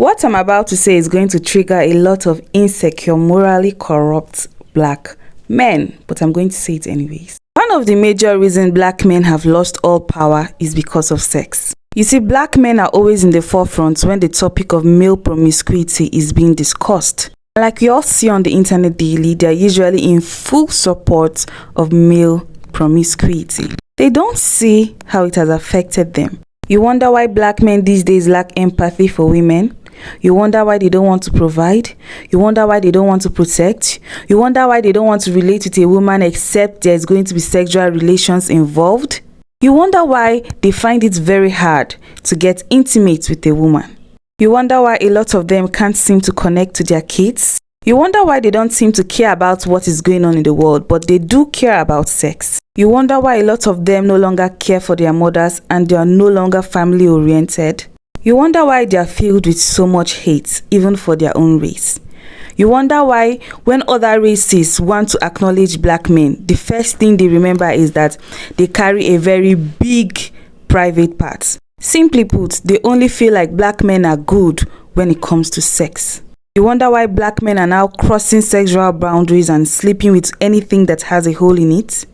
What I'm about to say is going to trigger a lot of insecure, morally corrupt black men, but I'm going to say it anyways. One of the major reasons black men have lost all power is because of sex. You see, black men are always in the forefront when the topic of male promiscuity is being discussed. Like we all see on the internet daily, they are usually in full support of male promiscuity. They don't see how it has affected them. You wonder why black men these days lack empathy for women? You wonder why they don't want to provide? You wonder why they don't want to protect? You wonder why they don't want to relate with a woman except there's going to be sexual relations involved? You wonder why they find it very hard to get intimate with a woman? You wonder why a lot of them can't seem to connect to their kids? You wonder why they don't seem to care about what is going on in the world, but they do care about sex. You wonder why a lot of them no longer care for their mothers and they are no longer family oriented. You wonder why they are filled with so much hate, even for their own race. You wonder why when other races want to acknowledge black men, the first thing they remember is that they carry a very big private part. Simply put, they only feel like black men are good when it comes to sex. You wonder why black men are now crossing sexual boundaries and sleeping with anything that has a hole in it.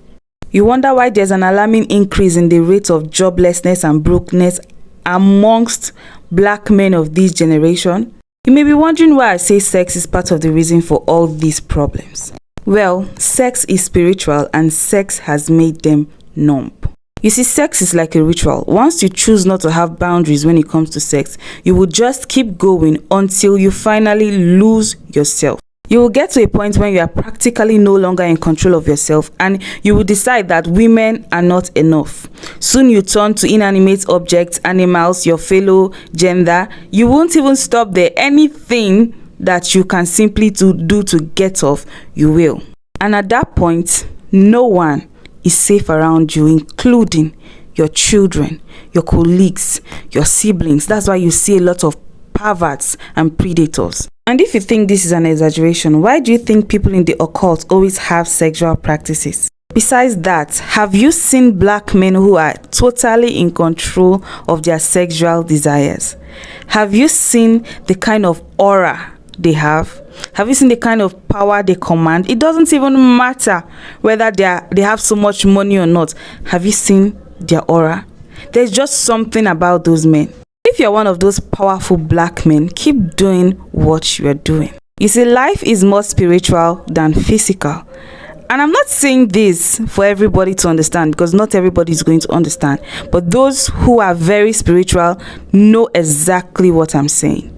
You wonder why there's an alarming increase in the rate of joblessness and brokenness amongst black men of this generation. You may be wondering why I say sex is part of the reason for all these problems. Well, sex is spiritual and sex has made them numb. You see, sex is like a ritual. Once you choose not to have boundaries when it comes to sex, you will just keep going until you finally lose yourself. You will get to a point when you are practically no longer in control of yourself and you will decide that women are not enough. Soon you turn to inanimate objects, animals, your fellow gender. You won't even stop there. Anything that you can simply do to get off, you will. And at that point, no one is safe around you, including your children, your colleagues, your siblings. That's why you see a lot of perverts and predators. And if you think this is an exaggeration, why do you think people in the occult always have sexual practices? Besides that, have you seen black men who are totally in control of their sexual desires? Have you seen the kind of aura they have? Have you seen the kind of power they command? It doesn't even matter whether they have so much money or not. Have you seen their aura? There's just something about those men. If you're one of those powerful black men, keep doing what you are doing. You see, life is more spiritual than physical. And I'm not saying this for everybody to understand, because not everybody is going to understand. But those who are very spiritual know exactly what I'm saying.